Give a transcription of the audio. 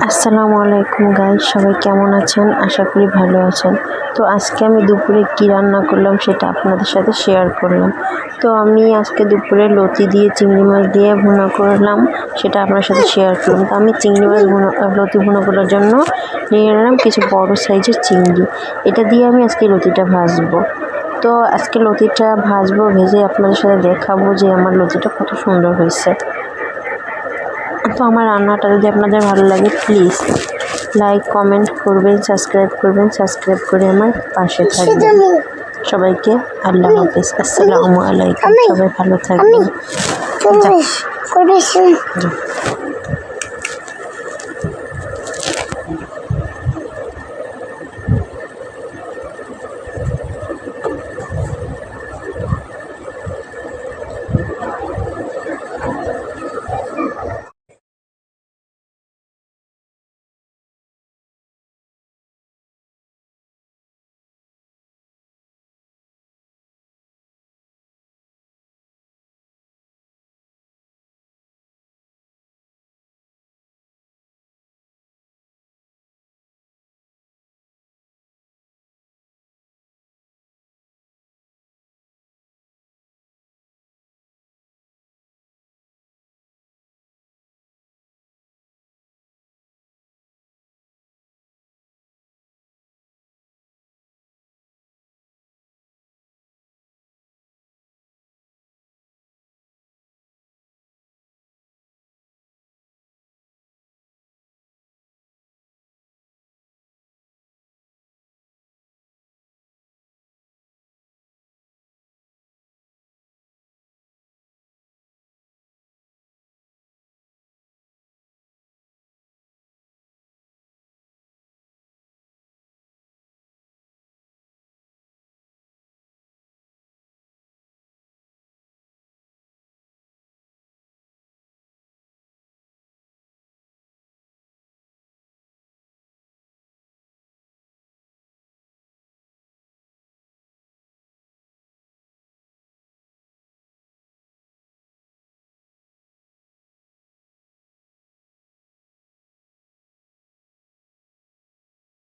আসসালামু আলাইকুম গাইস, সবাই কেমন আছেন? আশা করি ভালো আছেন। তো আজকে আমি দুপুরে কি রান্না করলাম সেটা আপনাদের সাথে শেয়ার করলাম। তো আমি আজকে দুপুরে লতি দিয়ে চিংড়ি মাছ দিয়ে ভুনা করলাম, সেটা আপনার সাথে শেয়ার করলাম। তো আমি চিংড়ি মাছ লতি ভুনা করার জন্য নিয়ে নিলাম কিছু বড় সাইজের চিংড়ি। এটা দিয়ে আমি আজকে লতিটা ভাজবো। তো আজকে লতিটা ভাজবো, ভেজে আপনাদের সাথে দেখাবো যে আমার লতিটা কত সুন্দর হয়েছে। তো আমার রান্নাটা যদি আপনাদের ভালো লাগে প্লিজ লাইক কমেন্ট করবেন, সাবস্ক্রাইব করে আমার পাশে থাকবেন। সবাইকে আল্লাহ হাফেজ, আসসালামু আলাইকুম। সবাই ভালো থাকবেন।